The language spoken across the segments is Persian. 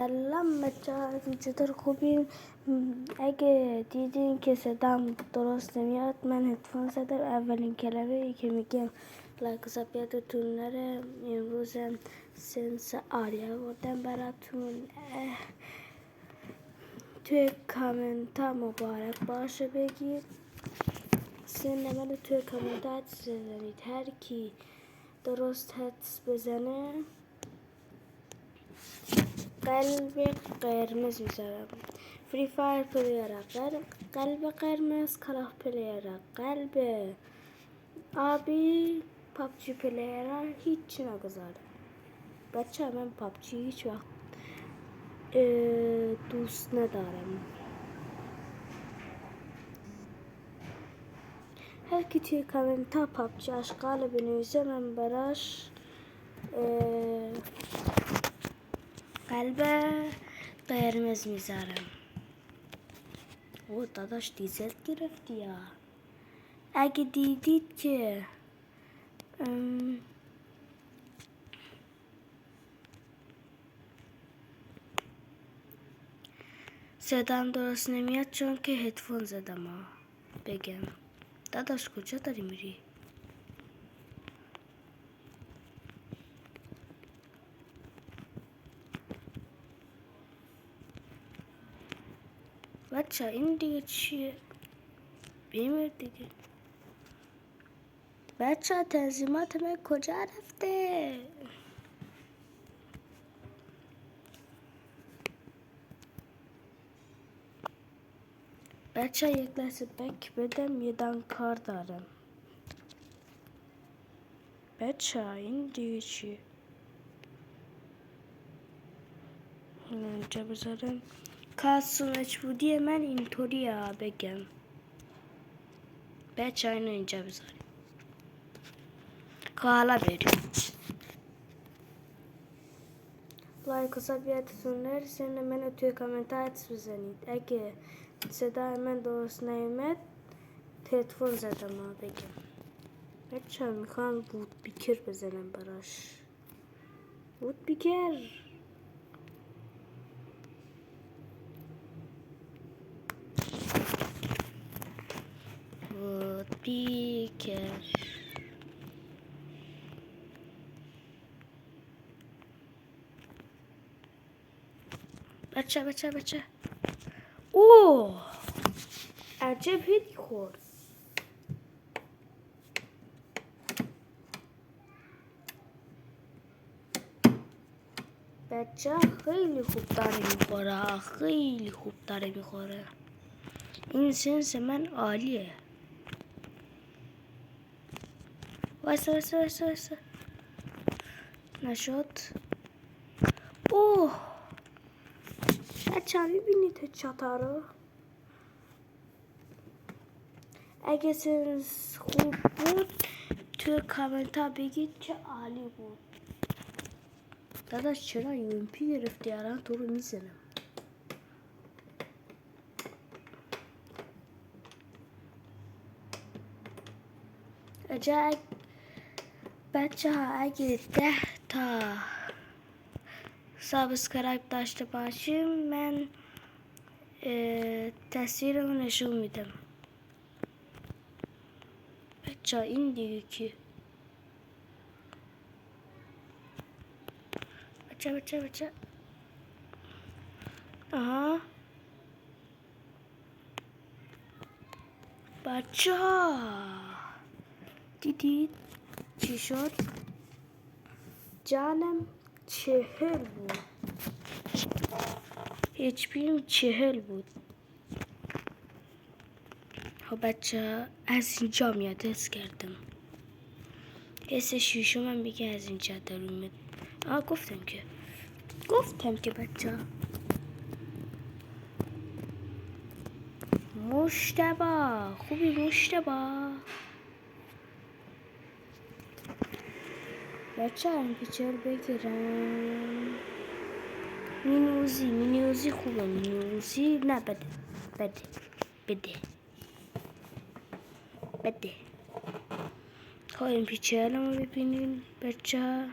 سلام بچه ها، چطور خوبین؟ اگه دیدین که صدام درست نمیاد من هدفون زدم. اولین کلمه ای که میگم لایک یادتون نره. امروز سنس آریا بردم براتون. توی کامنت ها مبارک باشه بگید. سن منو توی کامنت ها حدس بزنید. هر کی درست حدس بزنه قلب قرمز میذارم. فری فایر پلیره قلب قرمز، کلاه پلیره قلب آبی، پابجی پلیره هیچی نگذارم. بچه من پابجی هیچ وقت دوست ندارم. هر کی توی کامنت ها پابجی اشغال بنویسه من براش قلب قرمز میذارم. او داداش دیزل گرفتی یا؟ اگه دیدید که صدام درست نمیاد چون که هدفون زدم بگم داداش کجا داری میری؟ بچه این دیگه چیه؟ بیمیر دیگه. بچه تنظیمات من کجا رفته؟ بچه یک لحظه بک بدم، یه دان کار دارم. بچه این دیگه چیه؟ اینجا بذارم. کاسومچ بودی من اینطوریه بگم. بچه اینو اینجا بذاریم که حالا بریم. لایک و ساب یادتون نرسه. منو توی کامنت حدس بزنید. اگه صدای من درست نیومد هدفون زدم بگم. بچه میخوام بود بیکر بزنم براش. بود بیکر بود بیکر. بچه اوه عجب هیدی خورد. بچه خیلی خوب داره میخوره، خیلی خوب داره میخوره. این سنس من عالیه. وایسا نشد. اوه بچه میبینید چطا رو؟ اگه سنس خوب بود توی کامنت ها بگید که عالی بود. داداش چرا UMP گرفتی؟ الان تو رو میزنم. بچه ها اگه 10 تا سابسکرایب داشته باشیم من تصویر رو نشون میدم. بچه ها این دیگه کی؟ بچه آها بچه ها دیدید چی شد؟ جانم 40 بود. HP 40 بود. خب بچه از اینجا میاد حس کردم. حس شیشو من میگه از اینجا در اومد. گفتم که بچه مشتبه خوبی مشتبه. بچه این پیچر بگیرم. مینوزی خوبه. مینوزی نه بده. خب این پیچر رو ببینیم بچه.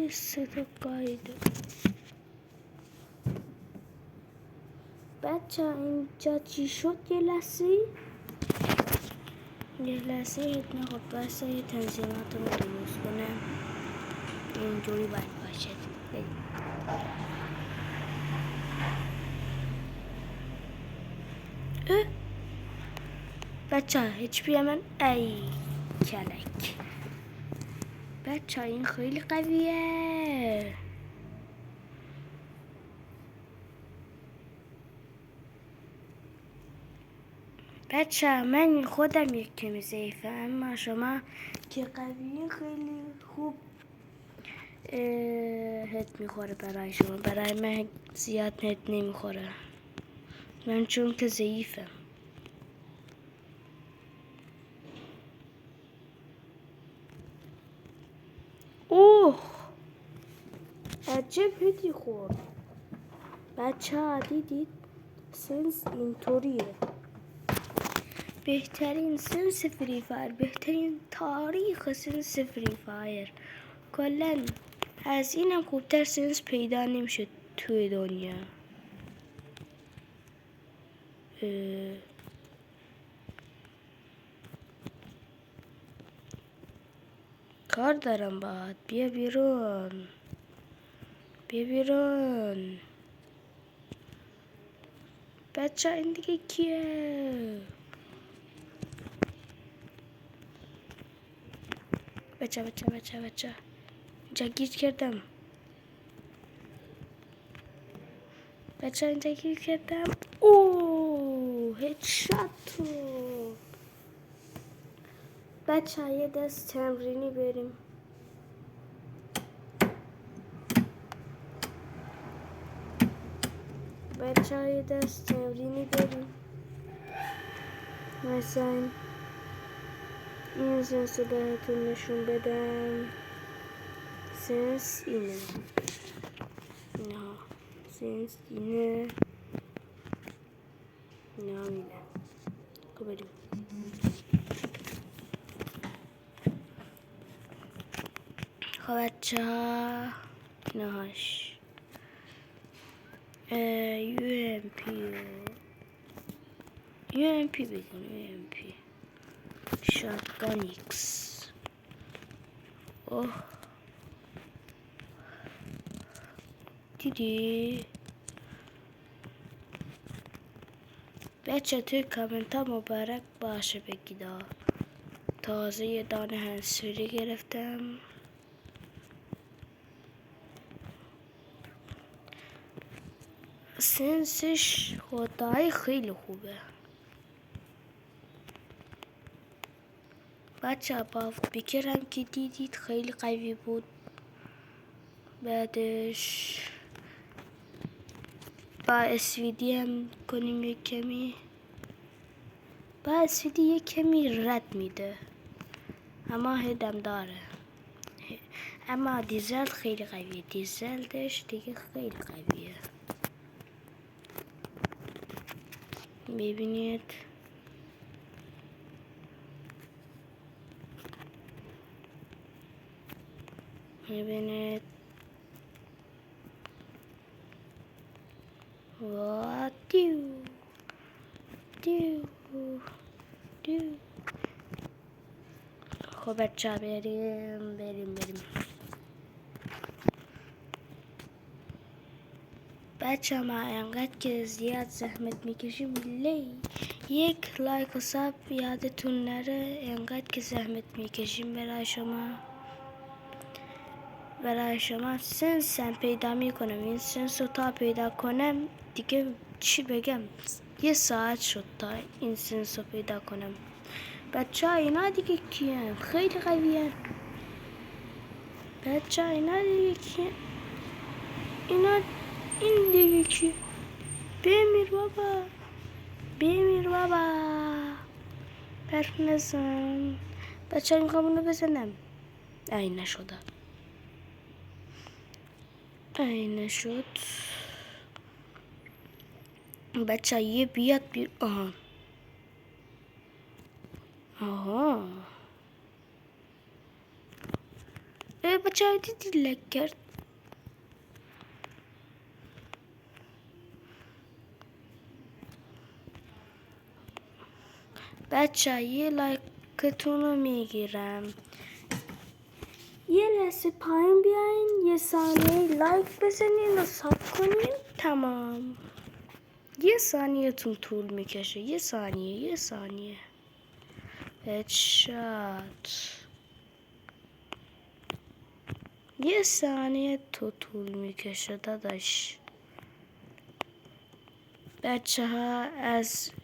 صدا قایده. بچه اینجا چی شد؟ یه لحظه نخود بس یه تنظیمات رو درست کنم. اینجوری باید باشد. بچه هیچ پی من ای کلک. بچه این خیلی قویه. بچه من خودم یک کمی ضعیفه، اما شما که قویه خیلی خوب هت میخوره برای شما. برای من زیاد هت نمیخوره، من چون که ضعیفم. اوه عجب هدی خورد. بچه ها دیدید سنس اینطوریه. بهترین سنس فری فایر، بهترین تاریخ سنس فری فایر. کلن از اینم خوبتر سنس پیدا نمیشه توی دنیا. کار دارم باهات. بیا بیرون. بچه این دیگه کیه؟ بچه اینجا گیر کردم. اوه هدشات. بچه یه دست تمرینی بریم. مثلا این سنس رو بهتون نشون بدم. سنس اینه. نه سنس اینه. نه اینه. خب بریم. خب بچه ها نهاش UMP بگیم. UMP شاتگان ایکس. اوه دیدی بچه توی کامنت ها مبارک باشه بگید. تازه یه دانه هنسفری گرفتم. سنسش خدایی خیلی خوبه. بچه با بکرم که دیدید خیلی قوی بود. بعدش با SVD هم کنیم یک کمی. با SVD یک کمی رد میده، اما هدم داره. اما دیزل خیلی قویه. دیزلش دیگه خیلی قویه. ببینید و دیو. خب بچه بریم. بچه ما انقدر که زیاد زحمت میکشیم یک لایک و ساب یادتون نره. انقدر که زحمت میکشیم برای شما سنس هم پیدا میکنم. این سنس رو تا پیدا کنم دیگه چی بگم، 1 ساعت شد تا این سنس رو پیدا کنم. بچه اینا دیگه کیه؟ خیلی قویه. بچه اینا دیگه کیه؟ این دیگه کیه؟ بمیر بابا. برف نزن. بچه میخوام اونو بزنم. این نشد. بچه یه بیاد آها بچه های دیدی لک کرد. بچه یه لایکتون رو میگیرم. یه لحظه پایین بیاین، یه ثانیه لایک بزنین و ساب کنین. تمام. یه ثانیه طول میکشه. یه ثانیه هدشات. یه ثانیه طول میکشه داداش. بچه ها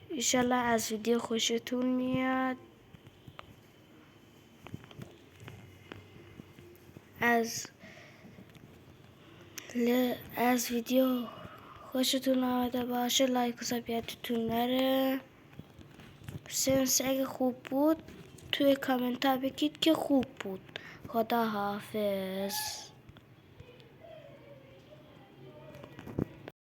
ایشالله از ویدیو خوشتون میاد. از ویدیو خوشتون آمده باشه لایک و ساب یادتون نره. سنس اگه خوب بود توی کامنت ها بگید که خوب بود. خدا حافظ.